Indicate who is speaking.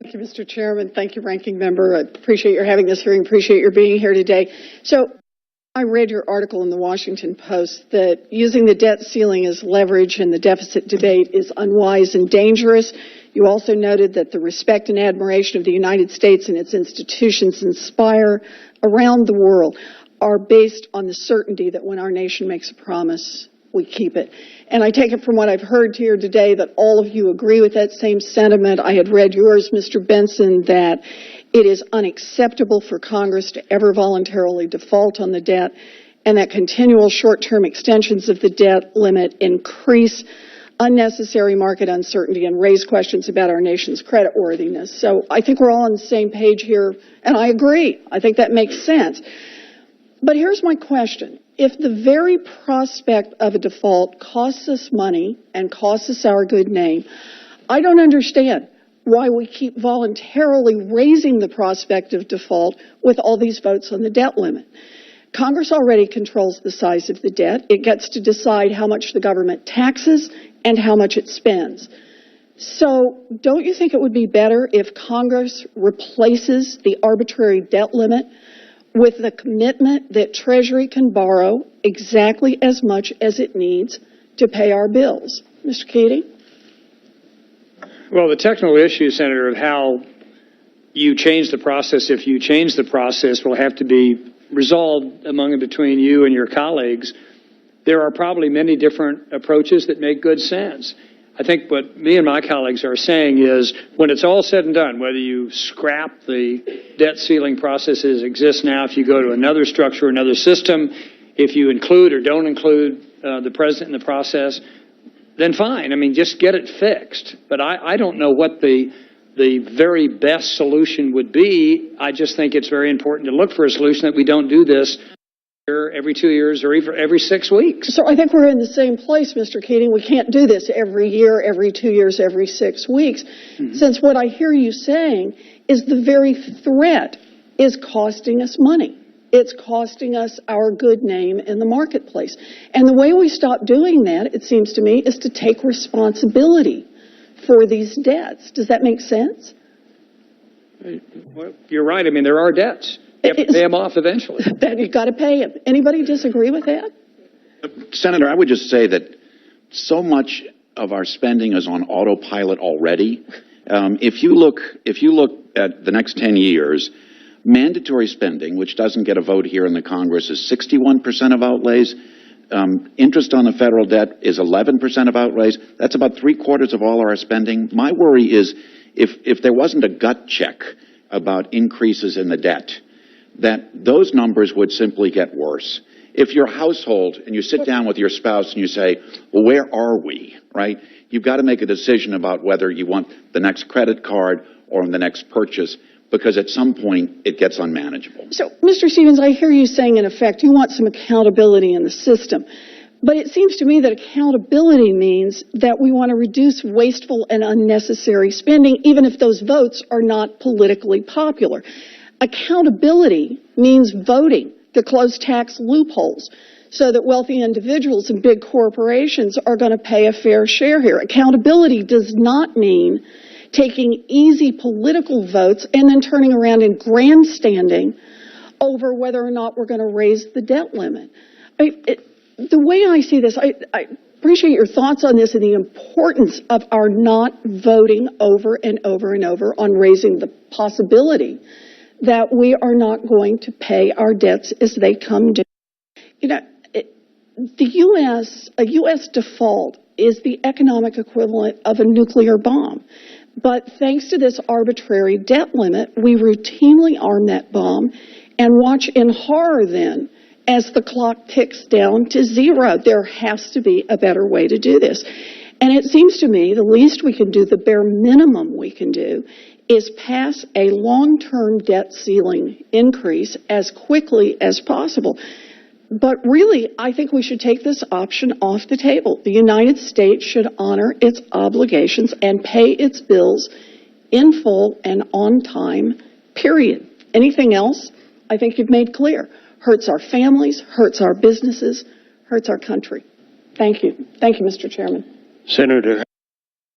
Speaker 1: Thank you, Mr. Chairman. Thank you, Ranking Member. I appreciate your having this hearing. Appreciate your being here today. So I read your article in the Washington Post that using the debt ceiling as leverage in the deficit debate is unwise and dangerous. You also noted that the respect and admiration of the United States and its institutions inspire around the world are based on the certainty that when our nation makes a promise, we keep it. And I take it from what I've heard here today that all of you agree with that same sentiment. I had read yours, Mr. Bentsen, that it is unacceptable for Congress to ever voluntarily default on the debt, and that continual short-term extensions of the debt limit increase unnecessary market uncertainty and raise questions about our nation's creditworthiness. So I think we're all on the same page here, and I agree. I think that makes sense. But here's my question. If the very prospect of a default costs us money and costs us our good name, I don't understand why we keep voluntarily raising the prospect of default with all these votes on the debt limit. Congress already controls the size of the debt. It gets to decide how much the government taxes and how much it spends. So don't you think it would be better if Congress replaces the arbitrary debt limit with the commitment that Treasury can borrow exactly as much as it needs to pay our bills? Mr. Keating?
Speaker 2: Well, the technical issue, Senator, of how you change the process, if you change the process, will have to be resolved among and between you and your colleagues. There are probably many different approaches that make good sense. I think what me and my colleagues are saying is when it's all said and done, whether you scrap the debt ceiling processes exist now, if you go to another structure, another system, if you include or don't include the president in the process, then fine. I mean, just get it fixed. But I don't know what the very best solution would be. I just think it's very important to look for a solution that we don't do this every 2 years or even every 6 weeks.
Speaker 1: So I think we're in the same place, Mr. Keating. We can't do this every year, every 2 years, every 6 weeks, since what I hear you saying is the very threat is costing us money. It's costing us our good name in the marketplace. And the way we stop doing that, it seems to me, is to take responsibility for these debts. Does that make sense?
Speaker 2: Well, you're right. I mean, there are debts. You have to pay them off eventually.
Speaker 1: That you've got to pay them. Anybody disagree with that?
Speaker 3: Senator, I would just say that so much of our spending is on autopilot already. If you look at the next 10 years, mandatory spending, which doesn't get a vote here in the Congress, is 61% of outlays. Interest on the federal debt is 11% of outlays. That's about 3/4 of all our spending. My worry is if there wasn't a gut check about increases in the debt, that those numbers would simply get worse. If your household and you sit down with your spouse and you say, well, where are we, right? You've got to make a decision about whether you want the next credit card or the next purchase, because at some point it gets unmanageable.
Speaker 1: So, Mr. Stevens, I hear you saying, in effect, you want some accountability in the system. But it seems to me that accountability means that we want to reduce wasteful and unnecessary spending, even if those votes are not politically popular. Accountability means voting to close tax loopholes so that wealthy individuals and big corporations are going to pay a fair share here. Accountability does not mean taking easy political votes and then turning around and grandstanding over whether or not we're going to raise the debt limit. The way I see this, I appreciate your thoughts on this and the importance of our not voting over and over and over on raising the possibility that we are not going to pay our debts as they come due. You know, a U.S. default is the economic equivalent of a nuclear bomb. But thanks to this arbitrary debt limit, we routinely arm that bomb and watch in horror then as the clock ticks down to zero. There has to be a better way to do this. And it seems to me the least we can do, the bare minimum we can do, is pass a long-term debt ceiling increase as quickly as possible. But really, I think we should take this option off the table. The United States should honor its obligations and pay its bills in full and on time, period. Anything else, I think you've made clear, hurts our families, hurts our businesses, hurts our country. Thank you. Thank you, Mr. Chairman.
Speaker 4: Senator,